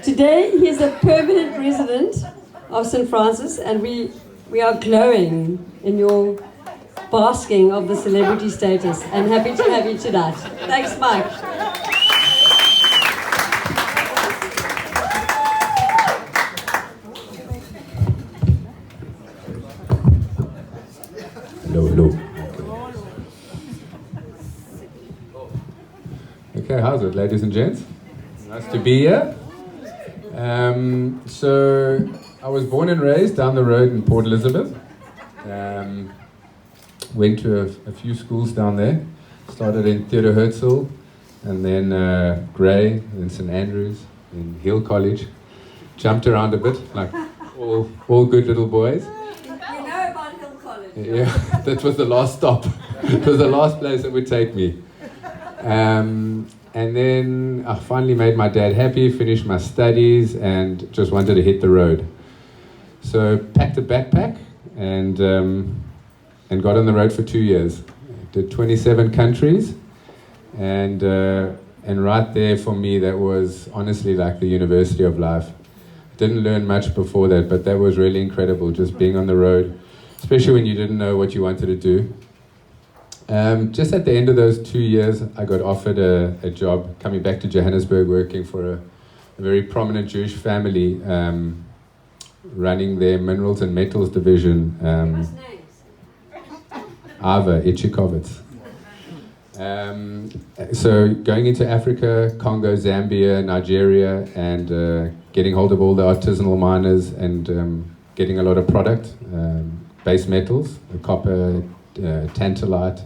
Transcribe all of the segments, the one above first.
Today he is a permanent resident of St. Francis, and we are glowing in your basking of the celebrity status, and happy to have you tonight. Thanks, Mike. Hello. Okay, how's it, ladies and gents? Nice to be here. So, I was born and raised down the road in Port Elizabeth. Went to a few schools down there. Started in Theodore Herzl, and then Grey, then St. Andrews, then Hill College. Jumped around a bit, like all good little boys. You know about Hill College? Yeah, that was the last stop. It was the last place that would take me. And then I finally made my dad happy, finished my studies, and just wanted to hit the road. So packed a backpack and got on the road for 2 years. Did 27 countries, and right there for me, that was honestly like the university of life. Didn't learn much before that, but that was really incredible, just being on the road, especially when you didn't know what you wanted to do. Just at the end of those 2 years, I got offered a job coming back to Johannesburg, working for a very prominent Jewish family, running their minerals and metals division. Ava Ichikovitz. So going into Africa, Congo, Zambia, Nigeria, and getting hold of all the artisanal miners and getting a lot of product, base metals, copper, tantalite,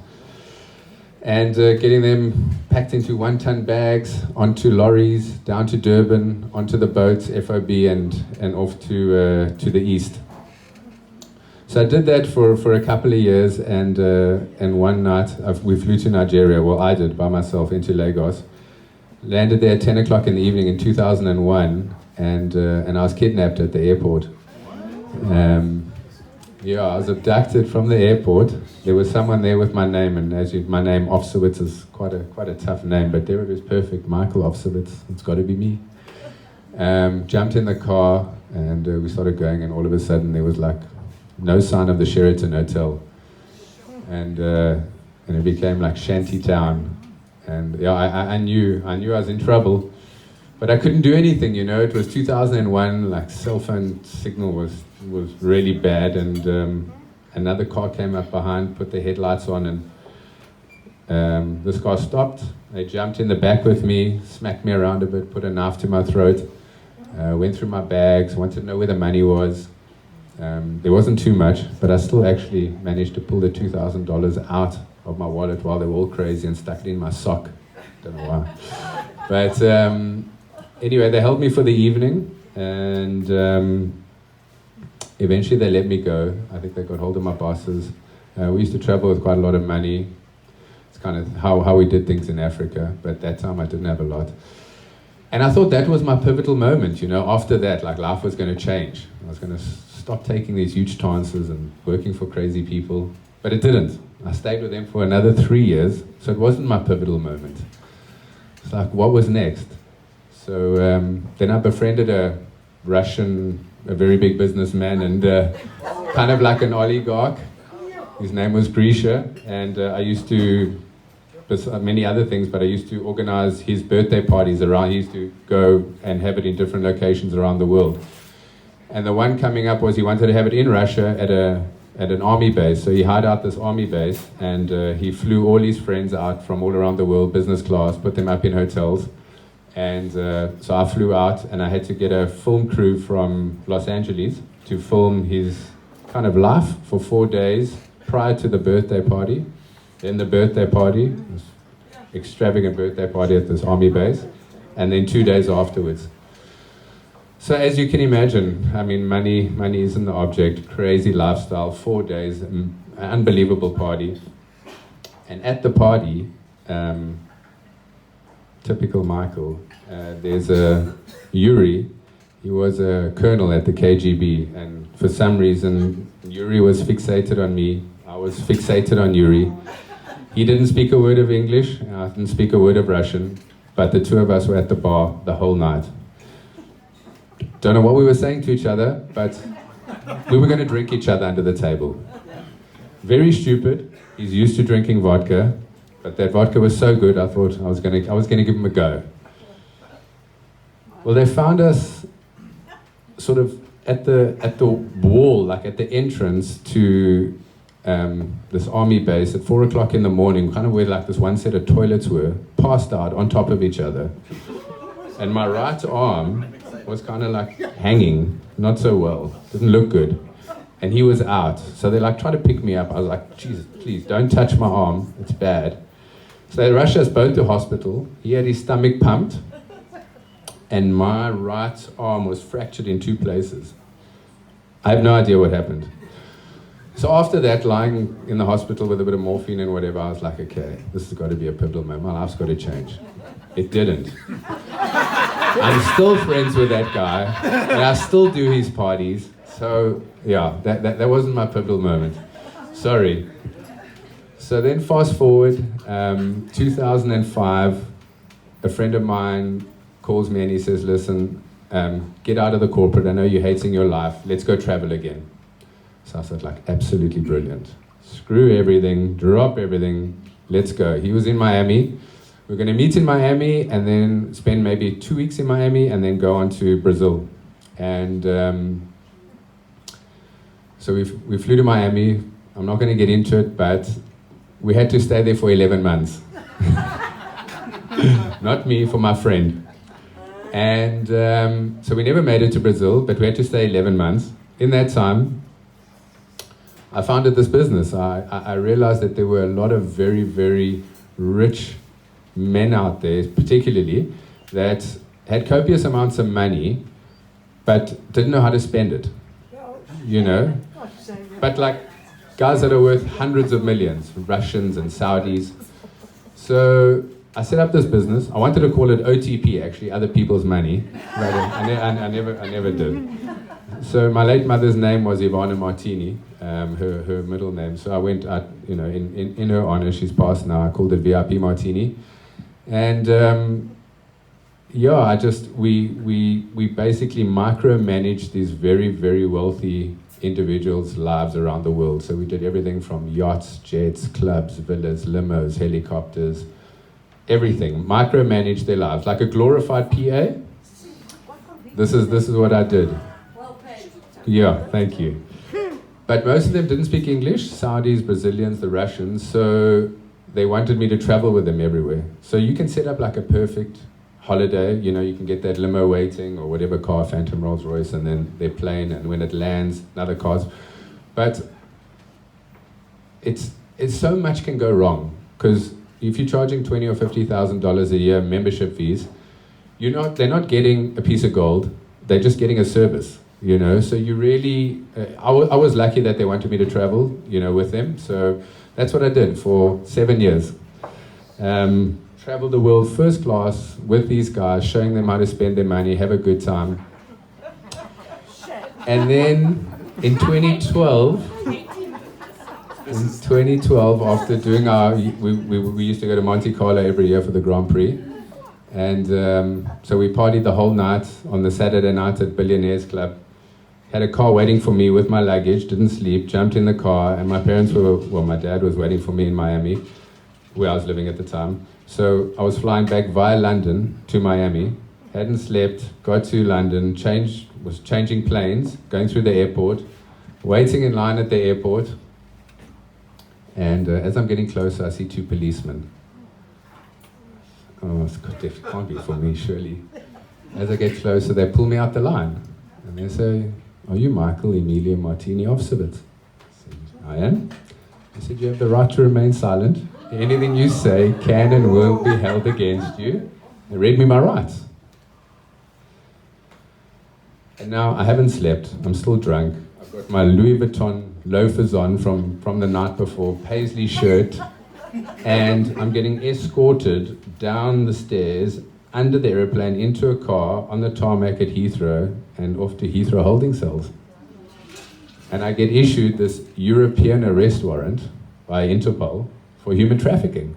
and getting them packed into 1-ton bags, onto lorries, down to Durban, onto the boats, FOB, and off to the east. So I did that for a couple of years, and one night we flew to Nigeria. Well, I did by myself into Lagos. Landed there at 10 o'clock in the evening in 2001, and I was kidnapped at the airport. Yeah, I was abducted from the airport. There was someone there with my name, and my name Ofsowitz is quite a tough name, but there it is, perfect. Michael Ofsowitz, it's got to be me. Jumped in the car, and we started going, and all of a sudden there was like no sign of the Sheraton Hotel, and it became like shanty town. And yeah, I knew I was in trouble, but I couldn't do anything. You know, it was 2001. Like cell phone signal was really bad, and another car came up behind, put the headlights on, and this car stopped. They jumped in the back with me, smacked me around a bit, put a knife to my throat, went through my bags, wanted to know where the money was. There wasn't too much, but I still actually managed to pull the $2,000 out of my wallet while they were all crazy and stuck it in my sock. Don't know why. But anyway, they held me for the evening, and eventually they let me go. I think they got hold of my bosses. We used to travel with quite a lot of money. It's kind of how we did things in Africa, but at that time I didn't have a lot. And I thought that was my pivotal moment, you know. After that, like, life was going to change. I was going to stop taking these huge chances and working for crazy people, but it didn't. I stayed with them for another 3 years, so it wasn't my pivotal moment. It's like, what was next? So then I befriended a very big businessman, and kind of like an oligarch. His name was Grisha, and I used to, many other things, but I used to organize his birthday parties around. He used to go and have it in different locations around the world. And the one coming up was he wanted to have it in Russia at an army base. So he hired out this army base, and he flew all his friends out from all around the world, business class, put them up in hotels. And so I flew out, and I had to get a film crew from Los Angeles to film his kind of life for 4 days prior to the birthday party. Then the birthday party, this extravagant birthday party at this army base, and then 2 days afterwards. So as you can imagine, I mean, money isn't the object, crazy lifestyle, 4 days, unbelievable party. And at the party, typical Michael, there's a Yuri. He was a colonel at the KGB, and for some reason, Yuri was fixated on me. I was fixated on Yuri. He didn't speak a word of English, and I didn't speak a word of Russian, but the two of us were at the bar the whole night. Don't know what we were saying to each other, but we were going to drink each other under the table. Very stupid. He's used to drinking vodka, but that vodka was so good, I thought I was going to give him a go. Well, they found us sort of at the wall, like at the entrance to this army base at 4 o'clock in the morning, kind of where like this one set of toilets were, passed out on top of each other. And my right arm was kind of like hanging, not so well, didn't look good. And he was out. So they like tried to pick me up. I was like, Jesus, please don't touch my arm, it's bad. So they rushed us both to hospital. He had his stomach pumped, and my right arm was fractured in 2 places. I have no idea what happened. So after that, lying in the hospital with a bit of morphine and whatever, I was like, okay, this has got to be a pivotal moment. My life's got to change. It didn't. I'm still friends with that guy, and I still do his parties. So yeah, that wasn't my pivotal moment. Sorry. So then fast forward, 2005, a friend of mine calls me and he says, listen, get out of the corporate. I know you're hating your life. Let's go travel again. So I said, like, absolutely brilliant. Screw everything, drop everything, let's go. He was in Miami. We're going to meet in Miami and then spend maybe 2 weeks in Miami and then go on to Brazil. And so we flew to Miami. I'm not going to get into it, but we had to stay there for 11 months. Not me, for my friend. And so we never made it to Brazil, but we had to stay 11 months. In that time, I founded this business. I realized that there were a lot of very, very rich men out there, particularly, that had copious amounts of money, but didn't know how to spend it. You know? But like guys that are worth hundreds of millions, Russians and Saudis. So I set up this business. I wanted to call it OTP, actually, other people's money. But I never did. So my late mother's name was Ivana Martini, her middle name. So I went out, you know, in her honor. She's passed now. I called it VIP Martini, and yeah, we basically micromanaged these very, very wealthy individuals' lives around the world. So we did everything from yachts, jets, clubs, villas, limos, helicopters, everything. Micromanaged their lives like a glorified PA. This is what I did. Yeah, thank you. But most of them didn't speak English, Saudis, Brazilians, the Russians, so they wanted me to travel with them everywhere. So you can set up like a perfect holiday, you know, you can get that limo waiting or whatever car, Phantom Rolls Royce, and then their plane, and when it lands, another cars. But it's so much can go wrong, because if you're charging $20,000 or $50,000 a year membership fees, they're not getting a piece of gold, they're just getting a service. You know, so you really, I was lucky that they wanted me to travel, you know, with them. So that's what I did for 7 years. Traveled the world first class with these guys, showing them how to spend their money, have a good time. And then in 2012, after doing we used to go to Monte Carlo every year for the Grand Prix. And so we partied the whole night on the Saturday night at Billionaires Club. Had a car waiting for me with my luggage, didn't sleep, jumped in the car, and my dad was waiting for me in Miami, where I was living at the time. So I was flying back via London to Miami, hadn't slept, got to London, was changing planes, going through the airport, waiting in line at the airport, and as I'm getting closer, I see 2 policemen. Oh, it can't be for me, surely. As I get closer, they pull me out the line, and they say, "Are you Michael Emilio Martini of Civet?" I said, "I am." They said, "You have the right to remain silent. Anything you say can and will be held against you." They read me my rights. And now I haven't slept. I'm still drunk. I've got my Louis Vuitton loafers on from the night before, paisley shirt, and I'm getting escorted down the stairs, under the aeroplane, into a car, on the tarmac at Heathrow, and off to Heathrow holding cells. And I get issued this European arrest warrant by Interpol for human trafficking.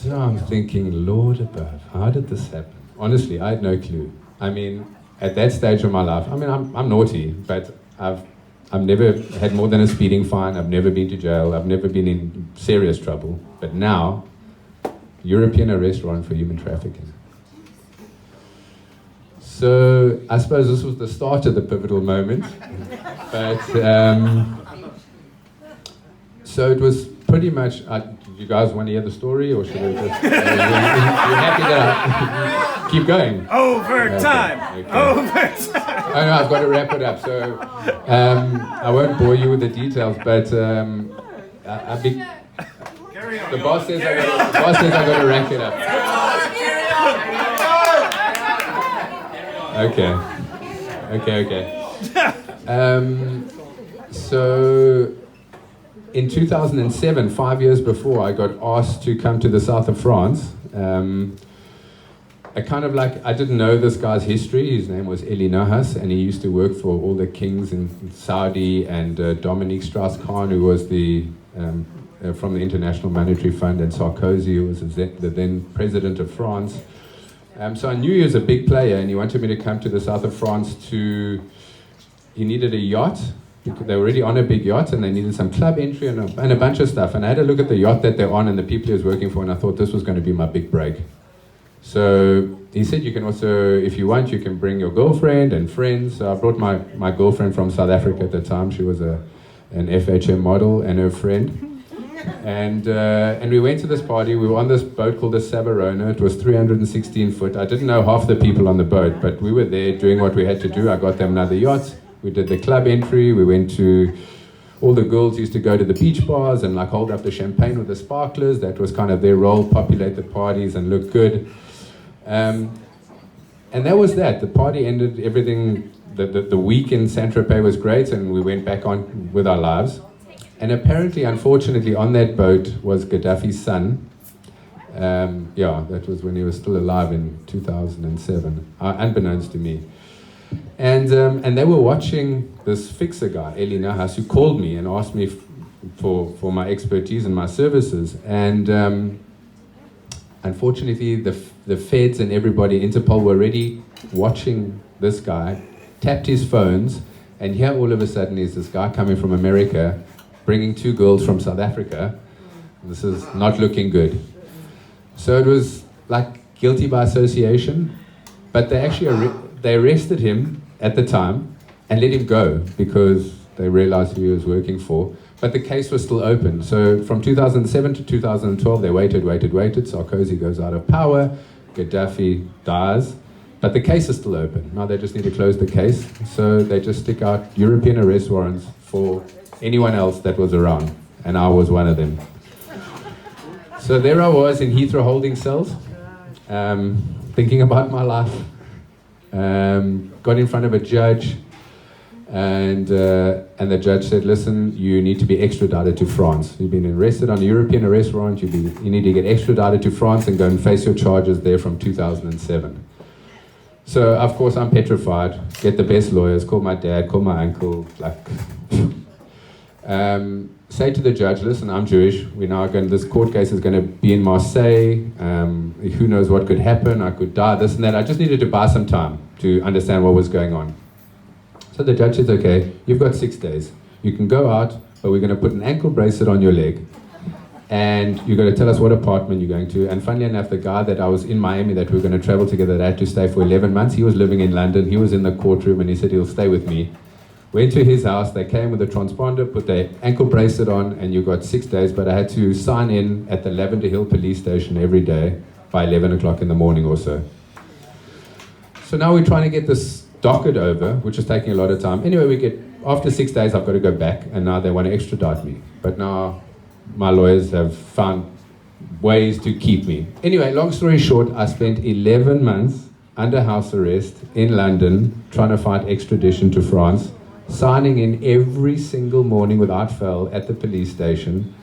So I'm thinking, Lord above, how did this happen? Honestly, I had no clue. I mean, at that stage of my life, I mean, I'm naughty, but I've never had more than a speeding fine. I've never been to jail. I've never been in serious trouble. But now, European arrest warrant for human trafficking. So I suppose this was the start of the pivotal moment. But so it was pretty much. You guys want to hear the story, or should I just? You happy that I keep going? Overtime. Okay. Overtime. Oh no, I've got to wrap it up. So I won't bore you with the details, but the boss says I got to wrap it up. Okay. So in 2007, 5 years before, I got asked to come to the south of France. I didn't know this guy's history. His name was Elie Nahas, and he used to work for all the kings in Saudi, and Dominique Strauss-Kahn, who was from the International Monetary Fund, and Sarkozy, who was the then president of France. So I knew he was a big player, and he wanted me to come to the south of France he needed a yacht. They were already on a big yacht, and they needed some club entry and a bunch of stuff. And I had a look at the yacht that they're on and the people he was working for, and I thought this was going to be my big break. So he said, you can also, if you want, you can bring your girlfriend and friends. So I brought my girlfriend from South Africa at the time. She was an FHM model, and her friend. And we went to this party. We were on this boat called the Savarona. It was 316 foot. I didn't know half the people on the boat, but we were there doing what we had to do. I got them another yacht. We did the club entry. We went to, all the girls used to go to the beach bars and like hold up the champagne with the sparklers. That was kind of their role, populate the parties and look good. And that was that. The party ended, everything, the week in Saint-Tropez was great, and we went back on with our lives. And apparently, unfortunately, on that boat was Gaddafi's son. That was when he was still alive in 2007, unbeknownst to me. And they were watching this fixer guy, Elie Nahas, who called me and asked me for my expertise and my services. And unfortunately, the feds and everybody, Interpol, were already watching this guy, tapped his phones, and here all of a sudden is this guy coming from America, bringing two girls from South Africa. This is not looking good. So it was like guilty by association, but they actually they arrested him at the time and let him go because they realized who he was working for. But the case was still open. So from 2007 to 2012, they waited. Sarkozy goes out of power, Gaddafi dies, but the case is still open. Now they just need to close the case. So they just stick out European arrest warrants for anyone else that was around, and I was one of them. So there I was in Heathrow holding cells, thinking about my life. Got in front of a judge, and the judge said, listen, you need to be extradited to France. You've been arrested on a European arrest warrant. You need to get extradited to France and go and face your charges there from 2007. So, of course, I'm petrified. Get the best lawyers, call my dad, call my uncle, say to the judge, listen, I'm Jewish. This court case is going to be in Marseille. Who knows what could happen? I could die, this and that. I just needed to buy some time to understand what was going on. So the judge says, okay, you've got 6 days. You can go out, but we're going to put an ankle bracelet on your leg. And you're going to tell us what apartment you're going to. And funnily enough, the guy that I was in Miami that we were going to travel together, that I had to stay for 11 months, he was living in London. He was in the courtroom, and he said he'll stay with me. Went to his house, they came with a transponder, put their ankle bracelet on, and you got 6 days, but I had to sign in at the Lavender Hill police station every day by 11 o'clock in the morning or so. So now we're trying to get this docket over, which is taking a lot of time. Anyway, after 6 days, I've got to go back, and now they want to extradite me. But now my lawyers have found ways to keep me. Anyway, long story short, I spent 11 months under house arrest in London, trying to fight extradition to France, signing in every single morning without fail at the police station,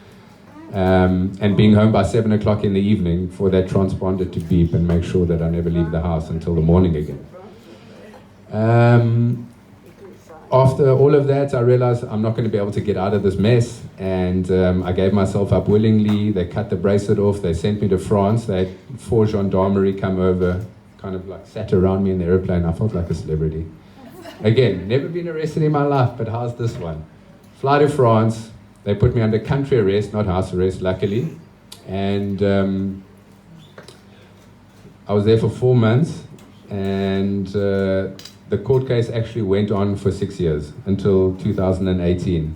and being home by 7 o'clock in the evening for that transponder to beep and make sure that I never leave the house until the morning again. after all of that, I realized I'm not going to be able to get out of this mess, and I gave myself up willingly. They cut the bracelet off. They sent me to France. They had 4 gendarmerie come over, kind of like sat around me in the airplane. I felt like a celebrity. Again, never been arrested in my life, but how's this one? Fly to France. They put me under country arrest, not house arrest, luckily. And I was there for 4 months, and the court case actually went on for 6 years, until 2018.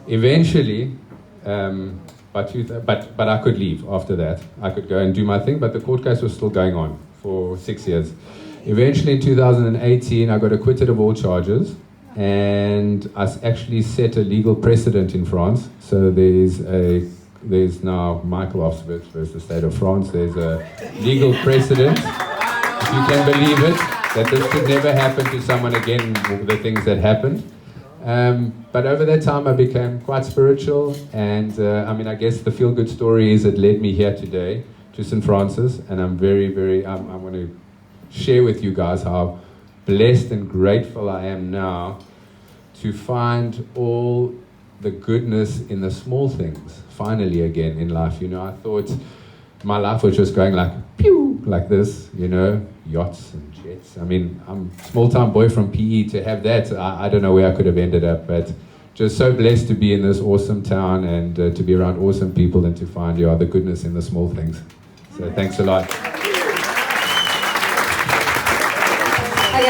Eventually, but I could leave after that. I could go and do my thing, but the court case was still going on for 6 years. Eventually, in 2018, I got acquitted of all charges, and I actually set a legal precedent in France. So there's now Michael Ofsowitz versus the state of France. There's a legal precedent, if you can believe it, that this could never happen to someone again, the things that happened. But over that time I became quite spiritual, and I guess the feel-good story is it led me here today to St. Francis, and I'm very, I want to share with you guys how blessed and grateful I am now to find all the goodness in the small things, finally again in life. I thought my life was just going like, pew, like this, yachts and jets. I'm a small-town boy from PE. To have that, I don't know where I could have ended up, but just so blessed to be in this awesome town, and to be around awesome people, and to find the goodness in the small things. So thanks a lot.